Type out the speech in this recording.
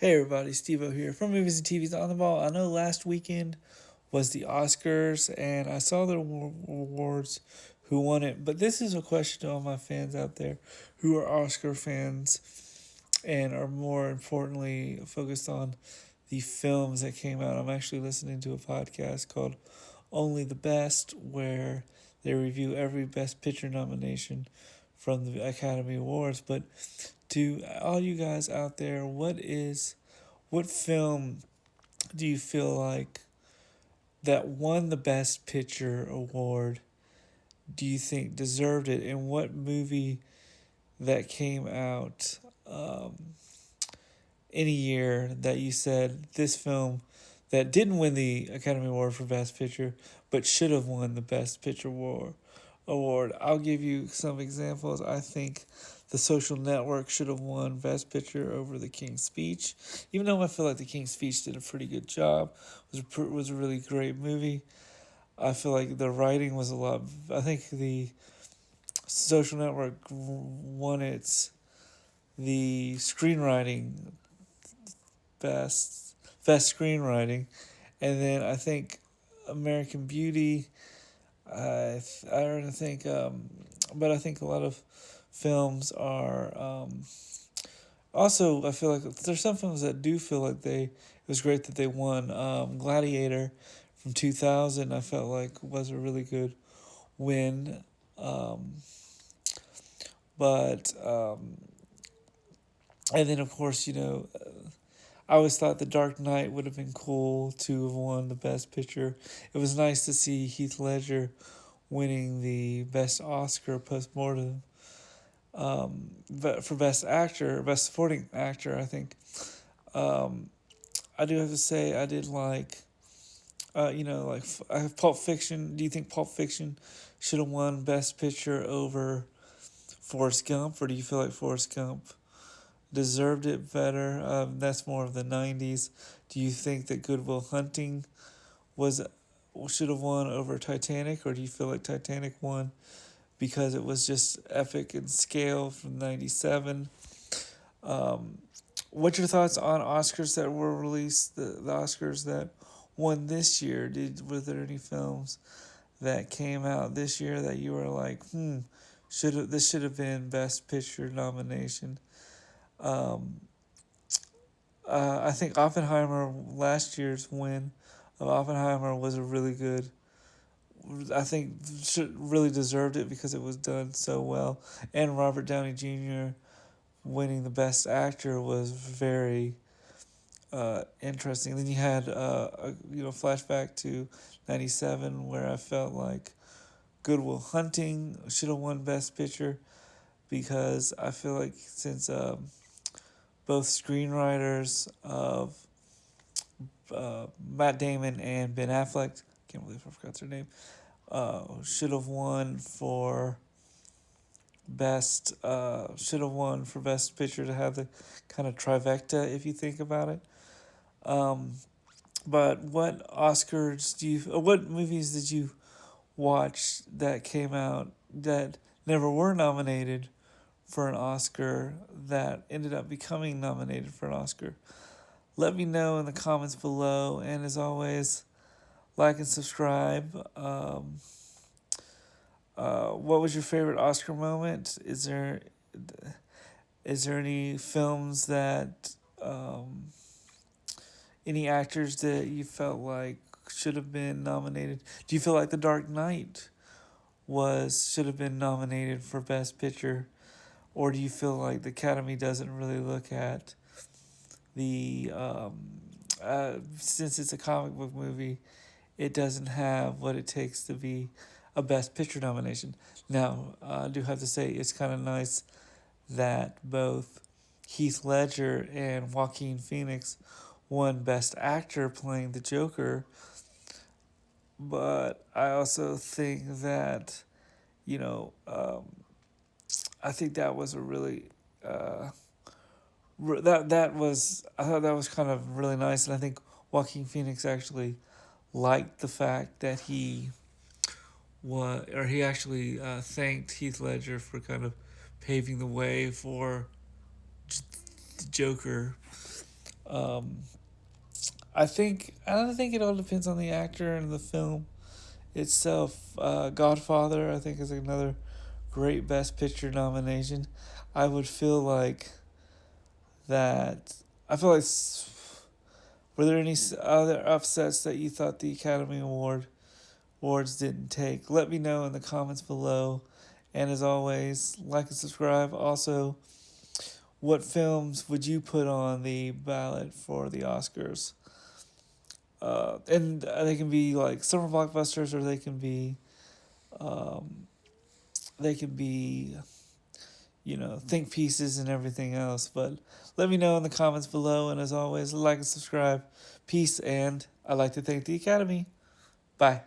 Hey everybody, steveo here from Movies and TV's On the Ball. I know last weekend was the Oscars and I saw the awards who won it, but this is a question to all my fans out there who are Oscar fans and are more importantly focused on the films that came out. I'm actually listening to a podcast called Only the Best where they review every Best Picture nomination from the Academy Awards. But to all you guys out there, what film do you feel like that won the Best Picture award? Do you think deserved it? And what movie that came out any year that you said this film that didn't win the Academy Award for Best Picture but should have won the Best Picture award? I'll give you some examples. I think The Social Network should have won Best Picture over The King's Speech, even though I feel like The King's Speech did a pretty good job. It was a really great movie. I feel like the writing was a lot. I think the Social Network won the screenwriting best best screenwriting, and then I think American Beauty. I don't think, but I think a lot of films are. Also, I feel like there's some films that do feel like it was great that they won. Gladiator from 2000, I felt like was a really good win. Um, but and then of course I always thought The Dark Knight would have been cool to have won the Best Picture. It was nice to see Heath Ledger winning the Best Oscar postmortem. But for Best Actor, Best Supporting Actor, I think I do have to say I did like, I have Pulp Fiction. Do you think Pulp Fiction should have won Best Picture over Forrest Gump, or do you feel like Forrest Gump deserved it better? That's more of the '90s. Do you think that Good Will Hunting was should have won over Titanic, or do you feel like Titanic won because it was just epic in scale from '97? Um, what's your thoughts on Oscars that were released? The Oscars that won this year. Were there any films that came out this year that you were like, should have been Best Picture nomination? Um, I think Oppenheimer, last year's win of Oppenheimer was a really good. I think should really deserved it because it was done so well, and Robert Downey Jr. winning the Best Actor was very interesting. Then you had flashback to '97 where I felt like Good Will Hunting should have won Best Picture because I feel like since both screenwriters of Matt Damon and Ben Affleck, can't believe I forgot their name, should have won for should have won for Best Picture to have the kind of trifecta if you think about it. Um, but what Oscars what movies did you watch that came out that never were nominated for an Oscar that ended up becoming nominated for an Oscar? Let me know in the comments below, and as always, like and subscribe. What was your favorite Oscar moment? Is there any films that any actors that you felt like should have been nominated? Do you feel like The Dark Knight was should have been nominated for Best Picture, or do you feel like the Academy doesn't really look at the since it's a comic book movie, it doesn't have what it takes to be a Best Picture nomination? Now, I do have to say it's kind of nice that both Heath Ledger and Joaquin Phoenix won Best Actor playing the Joker, but I also think that, you know, I think that was a really that was I thought that was kind of really nice, and I think Joaquin Phoenix actually liked the fact that he actually thanked Heath Ledger for kind of paving the way for the Joker. Um, I think it all depends on the actor and the film itself. Godfather, I think, is another great Best Picture nomination. I would feel like that. I feel like. Were there any other upsets that you thought the Academy Awards didn't take? Let me know in the comments below. And as always, like and subscribe. Also, what films would you put on the ballot for the Oscars? And they can be like summer blockbusters, or um, they can be think pieces and everything else. But let me know in the comments below. And as always, like and subscribe. Peace, and I'd like to thank the Academy. Bye.